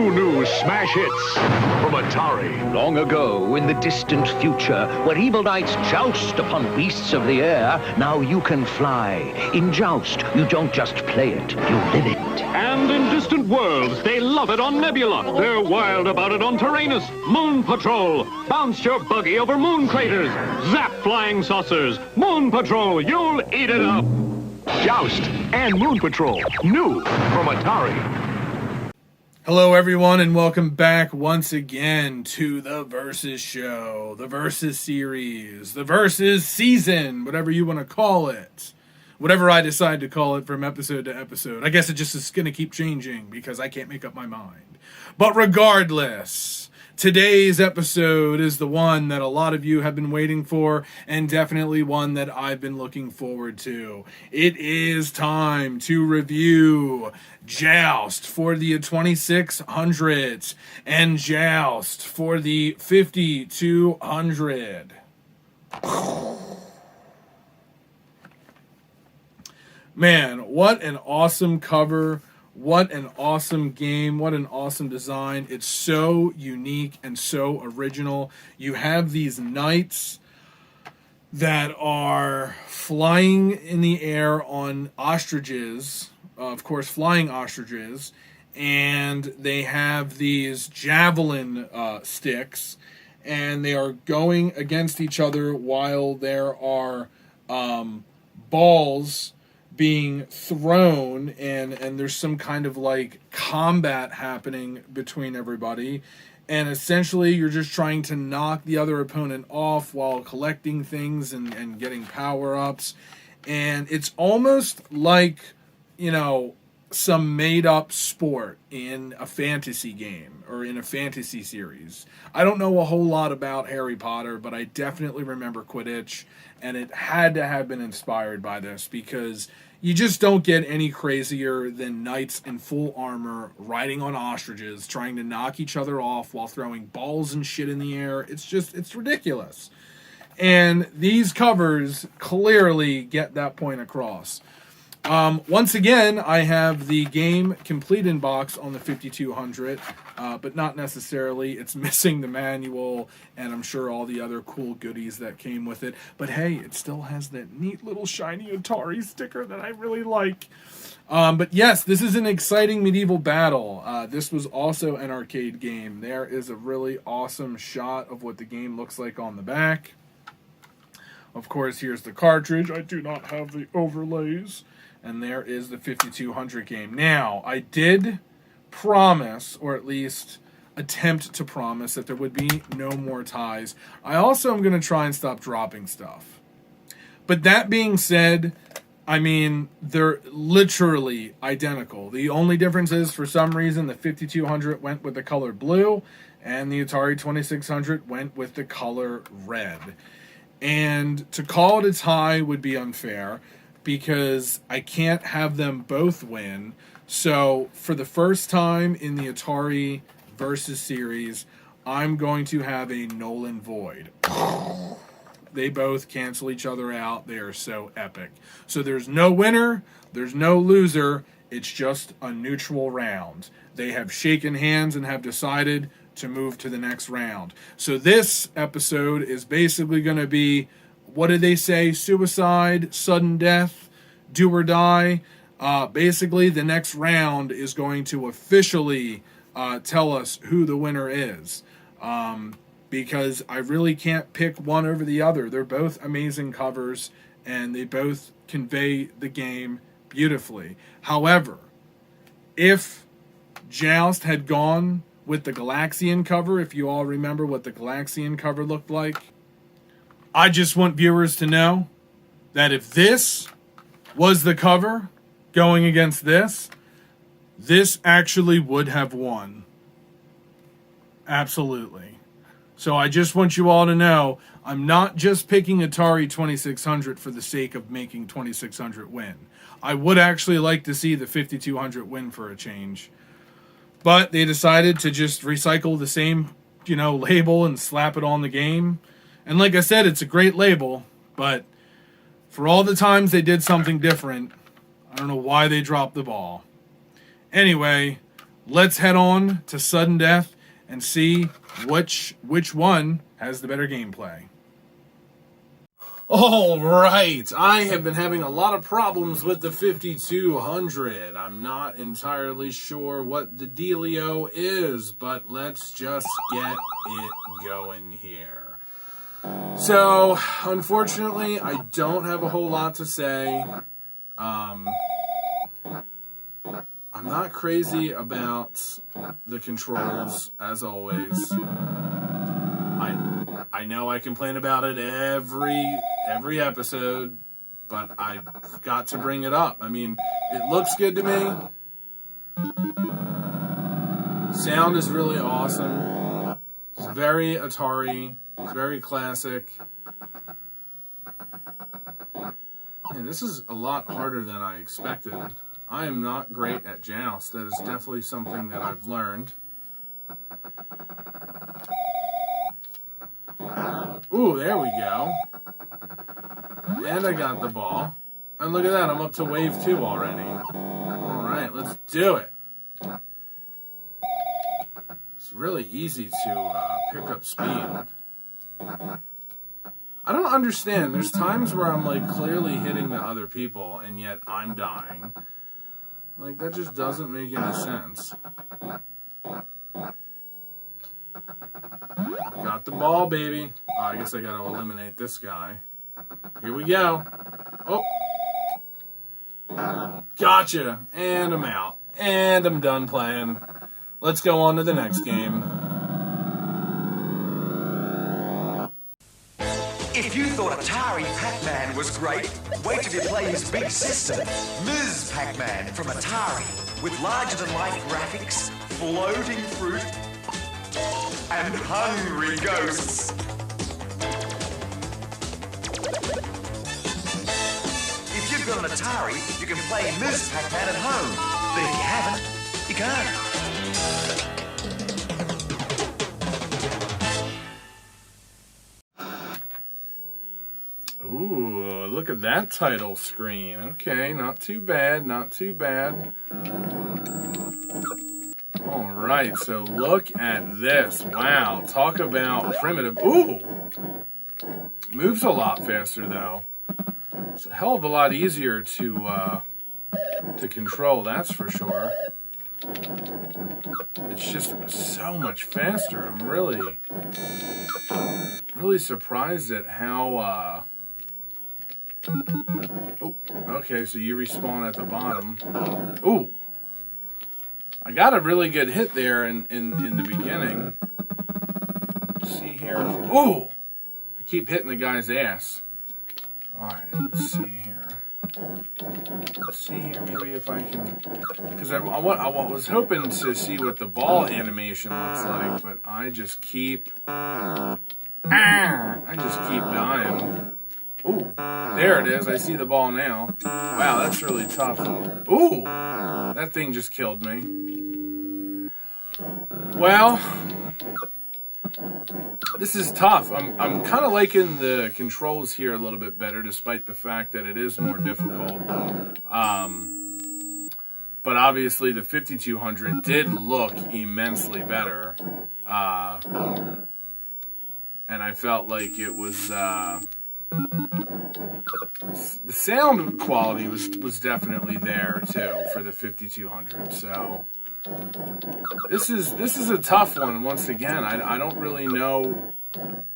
New smash hits from Atari. Long ago, in the distant future, where evil knights joust upon beasts of the air, now you can fly. In Joust, you don't just play it, you live it. And in distant worlds, they love it on Nebula. They're wild about it on Tyrannus. Moon Patrol. Bounce your buggy over moon craters. Zap flying saucers. Moon Patrol, you'll eat it up. Joust and Moon Patrol, new from Atari. Hello, everyone, and welcome back once again to the Versus Show, the Versus Series, the Versus Season, whatever you want to call it. Whatever I decide to call it from episode to episode. I guess it just is going to keep changing because I can't make up my mind. But regardless, today's episode is the one that a lot of you have been waiting for, and definitely one that I've been looking forward to. It is time to review Joust for the 2600 and Joust for the 5200. Man, what an awesome cover. What an awesome game. What an awesome design. It's so unique and so original. You have these knights that are flying in the air on ostriches, of course, flying ostriches, and they have these javelin sticks, and they are going against each other while there are balls being thrown, and there's some kind of like combat happening between everybody, and essentially you're just trying to knock the other opponent off while collecting things and getting power-ups. And it's almost like, you know, some made-up sport in a fantasy game or in a fantasy series. I don't know a whole lot about Harry Potter, but I definitely remember Quidditch, and it had to have been inspired by this because you just don't get any crazier than knights in full armor riding on ostriches, trying to knock each other off while throwing balls and shit in the air. It's ridiculous. And these covers clearly get that point across. Once again, I have the game complete in box on the 5200, but not necessarily. It's missing the manual, and I'm sure all the other cool goodies that came with it. But hey, it still has that neat little shiny Atari sticker that I really like. But yes, this is an exciting medieval battle. This was also an arcade game. There is a really awesome shot of what the game looks like on the back. Of course, here's the cartridge. I do not have the overlays. And there is the 5200 game. Now, I did promise, or at least attempt to promise, that there would be no more ties. I also am going to try and stop dropping stuff. But that being said, I mean, they're literally identical. The only difference is, for some reason, the 5200 went with the color blue, and the Atari 2600 went with the color red. And to call it a tie would be unfair, because I can't have them both win. So for the first time in the Atari Versus series, I'm going to have a null and void. They both cancel each other out. They are so epic. So there's no winner, there's no loser, it's just a neutral round. They have shaken hands and have decided to move to the next round. So this episode is basically going to be, what did they say? Suicide, sudden death, do or die. Basically, the next round is going to officially tell us who the winner is. Because I really can't pick one over the other. They're both amazing covers, and they both convey the game beautifully. However, if Joust had gone with the Galaxian cover, if you all remember what the Galaxian cover looked like, I just want viewers to know that if this was the cover going against this actually would have won. Absolutely. So I just want you all to know, I'm not just picking Atari 2600 for the sake of making 2600 win. I would actually like to see the 5200 win for a change. But they decided to just recycle the same, label and slap it on the game. And like I said, it's a great label, but for all the times they did something different, I don't know why they dropped the ball. Anyway, let's head on to sudden death and see which one has the better gameplay. All right, I have been having a lot of problems with the 5200. I'm not entirely sure what the dealio is, but let's just get it going here. So, unfortunately, I don't have a whole lot to say. I'm not crazy about the controls, as always. I know I complain about it every episode, but I've got to bring it up. I mean, it looks good to me. Sound is really awesome. It's very Atari. It's very classic. And this is a lot harder than I expected. I am not great at Joust. That is definitely something that I've learned. Ooh, there we go. And I got the ball. And look at that, I'm up to wave 2 already. Alright, let's do it. It's really easy to pick up speed. I don't understand. There's times where I'm like clearly hitting the other people and yet I'm dying. Like, that just doesn't make any sense. Got the ball, baby. Oh, I guess I gotta eliminate this guy. Here we go. Oh. Gotcha. And I'm out. And I'm done playing. Let's go on to the next game. If you thought Atari Pac-Man was great, wait till you play his big sister, Ms. Pac-Man from Atari, with larger-than-life graphics, floating fruit, and hungry ghosts. If you've got an Atari, you can play Ms. Pac-Man at home, but if you haven't, you can't. Ooh, look at that title screen. Okay, not too bad, not too bad. Alright, so look at this. Wow, talk about primitive. Ooh! Moves a lot faster, though. It's a hell of a lot easier to control, that's for sure. It's just so much faster. I'm really surprised at how... Oh, okay, so you respawn at the bottom. Ooh! I got a really good hit there in the beginning. Let's see here. Ooh! I keep hitting the guy's ass. Alright, let's see here. Let's see here, maybe if I can... Because I was hoping to see what the ball animation looks like, but I just keep... I just keep dying. Ooh, there it is. I see the ball now. Wow, that's really tough. Ooh, that thing just killed me. Well, this is tough. I'm kind of liking the controls here a little bit better, despite the fact that it is more difficult. But obviously, the 5200 did look immensely better, and I felt like it was. The sound quality was definitely there too for the 5200. So this is a tough one once again. I don't really know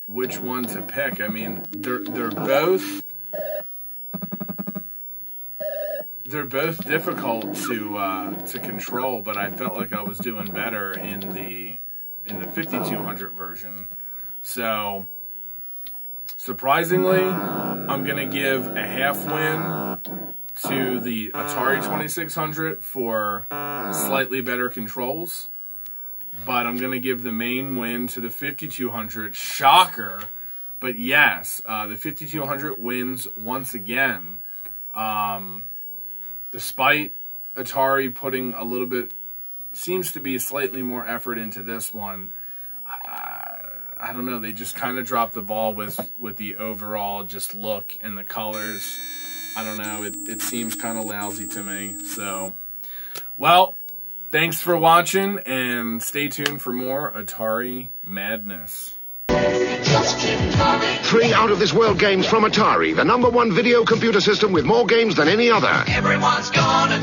which one to pick. I mean, they're both difficult to control, but I felt like I was doing better in the 5200 version. So surprisingly, I'm going to give a half win to the Atari 2600 for slightly better controls, but I'm going to give the main win to the 5200. Shocker, but yes, the 5200 wins once again, despite Atari putting a little bit, seems to be slightly more effort into this one. I don't know, they just kind of dropped the ball with the overall just look and the colors. I don't know, it seems kind of lousy to me. So, well, Thanks for watching, and stay tuned for more Atari madness. 3 out-of-this-world games from Atari, the #1 video computer system with more games than any other. Everyone's gonna